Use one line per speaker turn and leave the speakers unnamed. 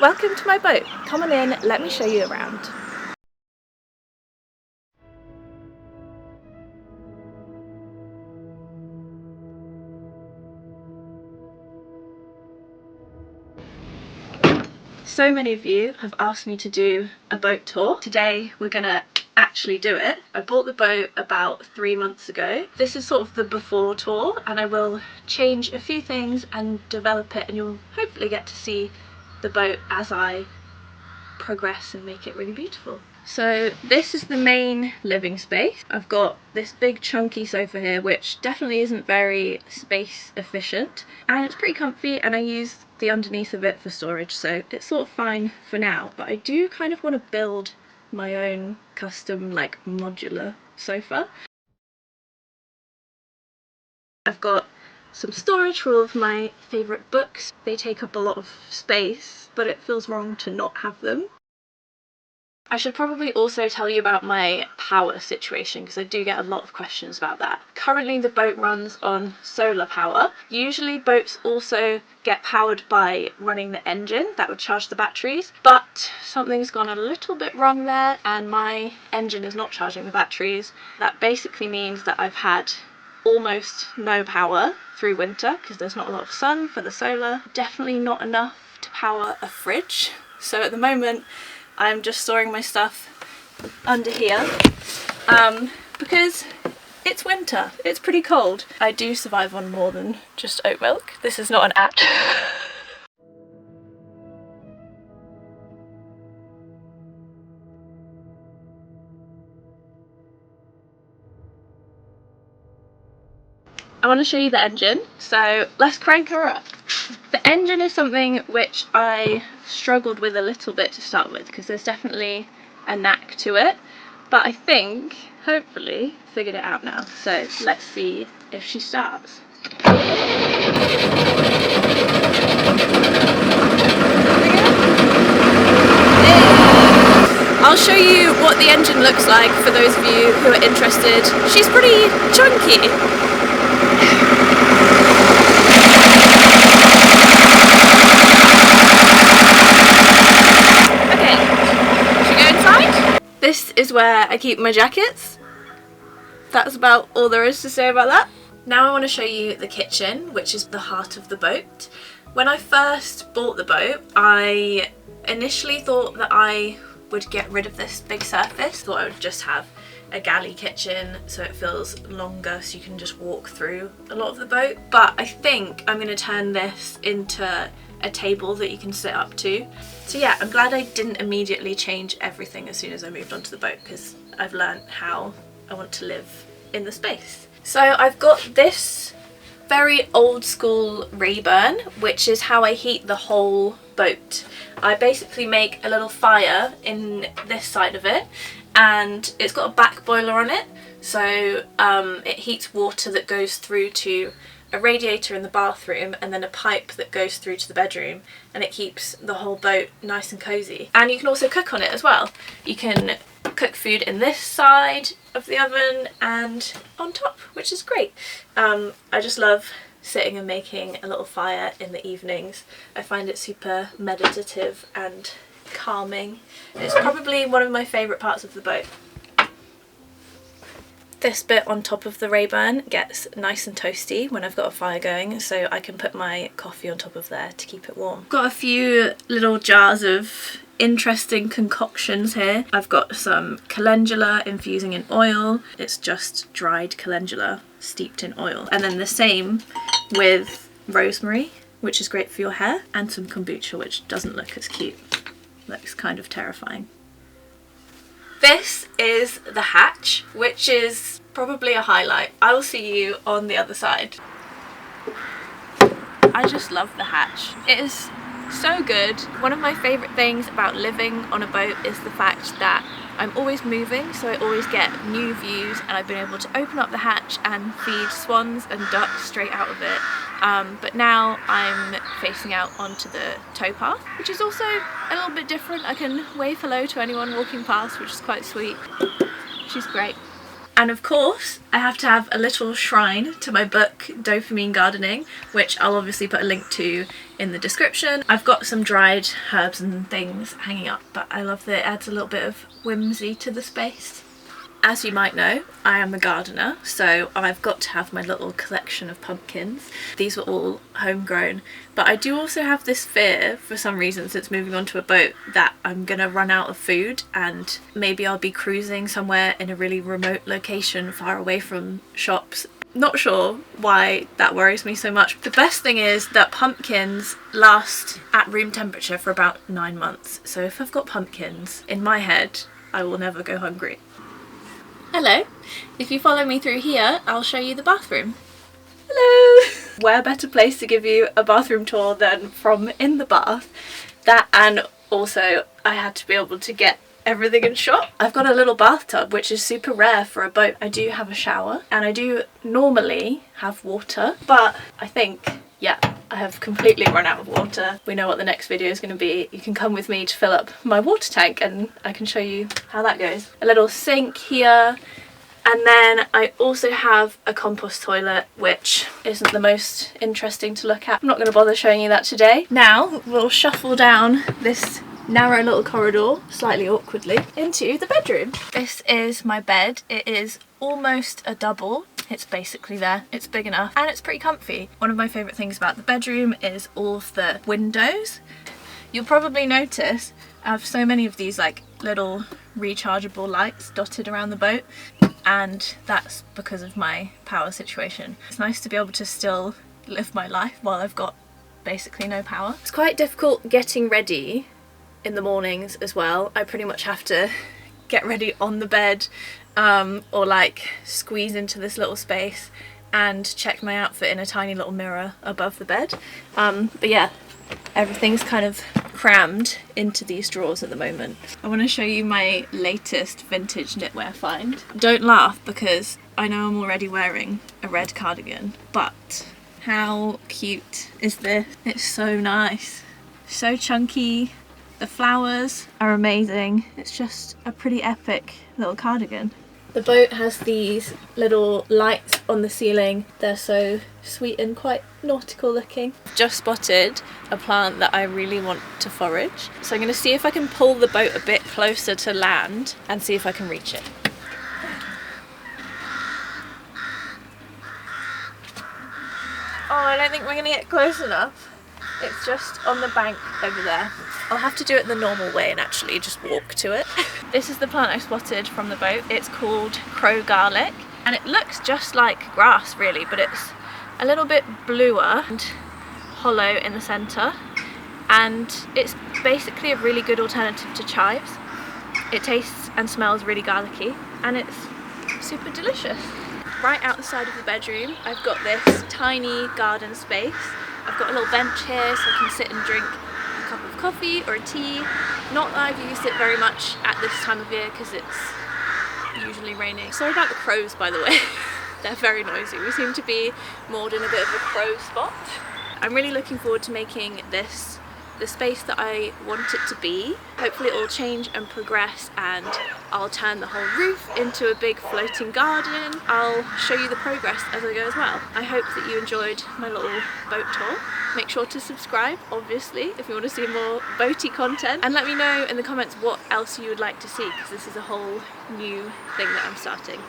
Welcome to my boat. Come on in, let me show you around. So many of you have asked me to do a boat tour. Today we're gonna actually do it. I bought the boat about 3 months ago. This is sort of the before tour, and I will change a few things and develop it, and you'll hopefully get to see the boat as I progress and make it really beautiful. So this is the main living space. I've got this big chunky sofa here, which definitely isn't very space efficient, and it's pretty comfy, and I use the underneath of it for storage, so it's sort of fine for now. But I do kind of want to build my own custom, like, modular sofa. I've got some storage for all of my favourite books. They take up a lot of space, but it feels wrong to not have them. I should probably also tell you about my power situation, because I do get a lot of questions about that. Currently the boat runs on solar power. Usually boats also get powered by running the engine, that would charge the batteries, but something's gone a little bit wrong there and my engine is not charging the batteries. That basically means that I've had almost no power through winter because there's not a lot of sun for the solar. Definitely not enough to power a fridge. So at the moment I'm just storing my stuff under here because it's winter, it's pretty cold. I do survive on more than just oat milk. This is not an ad. I want to show you the engine, so let's crank her up. The engine is something which I struggled with a little bit to start with because there's definitely a knack to it, but I think, hopefully, figured it out now. So let's see if she starts. I'll show you what the engine looks like for those of you who are interested. She's pretty chunky. This is where I keep my jackets. That's about all there is to say about that. Now I want to show you the kitchen, which is the heart of the boat. When I first bought the boat, I initially thought that I would get rid of this big surface. Thought I would just have a galley kitchen so it feels longer so you can just walk through a lot of the boat. But I think I'm going to turn this into a table that you can sit up to. So yeah, I'm glad I didn't immediately change everything as soon as I moved onto the boat because I've learned how I want to live in the space. So I've got this very old school ray-burn, which is how I heat the whole boat. I basically make a little fire in this side of it, and it's got a back boiler on it, so it heats water that goes through to a radiator in the bathroom and then a pipe that goes through to the bedroom, and it keeps the whole boat nice and cozy. And you can also cook on it as well. You can cook food in this side of the oven and on top, which is great. I just love sitting and making a little fire in the evenings. I find it super meditative and calming. It's probably one of my favourite parts of the boat. This bit on top of the ray-burn gets nice and toasty when I've got a fire going, so I can put my coffee on top of there to keep it warm. Got a few little jars of interesting concoctions here. I've got some calendula infusing in oil. It's just dried calendula steeped in oil. And then the same with rosemary, which is great for your hair, and some kombucha, which doesn't look as cute. Looks kind of terrifying. This is the hatch, which is probably a highlight. I will see you on the other side. I just love the hatch. It is so good. One of my favourite things about living on a boat is the fact that I'm always moving, so I always get new views, and I've been able to open up the hatch and feed swans and ducks straight out of it. But now I'm facing out onto the towpath, which is also a little bit different. I can wave hello to anyone walking past, which is quite sweet. She's great. And of course, I have to have a little shrine to my book, Dopamine Gardening, which I'll obviously put a link to in the description. I've got some dried herbs and things hanging up, but I love that it adds a little bit of whimsy to the space. As you might know, I am a gardener, so I've got to have my little collection of pumpkins. These were all homegrown, but I do also have this fear, for some reason, since moving onto a boat, that I'm gonna run out of food and maybe I'll be cruising somewhere in a really remote location far away from shops. Not sure why that worries me so much. The best thing is that pumpkins last at room temperature for about 9 months, so if I've got pumpkins in my head, I will never go hungry. Hello, if you follow me through here, I'll show you the bathroom. Hello! Where better place to give you a bathroom tour than from in the bath? That, and also I had to be able to get everything in shot. I've got a little bathtub, which is super rare for a boat. I do have a shower and I do normally have water, but I think, yeah, I have completely run out of water. We know what the next video is going to be. You can come with me to fill up my water tank and I can show you how that goes. A little sink here, and then I also have a compost toilet, which isn't the most interesting to look at. I'm not going to bother showing you that today. Now we'll shuffle down this narrow little corridor, slightly awkwardly, into the bedroom. This is my bed. It is almost a double. It's basically there, it's big enough, and it's pretty comfy. One of my favourite things about the bedroom is all of the windows. You'll probably notice I have so many of these like little rechargeable lights dotted around the boat, and that's because of my power situation. It's nice to be able to still live my life while I've got basically no power. It's quite difficult getting ready in the mornings as well. I pretty much have to get ready on the bed, or like squeeze into this little space and check my outfit in a tiny little mirror above the bed. But yeah, everything's kind of crammed into these drawers at the moment. I want to show you my latest vintage knitwear find. Don't laugh because I know I'm already wearing a red cardigan, but how cute is this? It's so nice, so chunky. The flowers are amazing. It's just a pretty epic little cardigan. The boat has these little lights on the ceiling. They're so sweet and quite nautical looking. Just spotted a plant that I really want to forage. So I'm going to see if I can pull the boat a bit closer to land and see if I can reach it. Oh, I don't think we're going to get close enough. It's just on the bank over there. I'll have to do it the normal way and actually just walk to it. This is the plant I spotted from the boat. It's called crow garlic and it looks just like grass really, but it's a little bit bluer and hollow in the centre, and it's basically a really good alternative to chives. It tastes and smells really garlicky and it's super delicious. Right outside of the bedroom I've got this tiny garden space. I've got a little bench here so I can sit and drink a cup of coffee or a tea. Not that I've used it very much at this time of year because it's usually raining. Sorry about the crows, by the way. They're very noisy. We seem to be moored in a bit of a crow spot. I'm really looking forward to making this the space that I want it to be. Hopefully it will change and progress and I'll turn the whole roof into a big floating garden. I'll show you the progress as I go as well. I hope that you enjoyed my little boat tour. Make sure to subscribe, obviously, if you want to see more boaty content, and let me know in the comments what else you would like to see, because this is a whole new thing that I'm starting.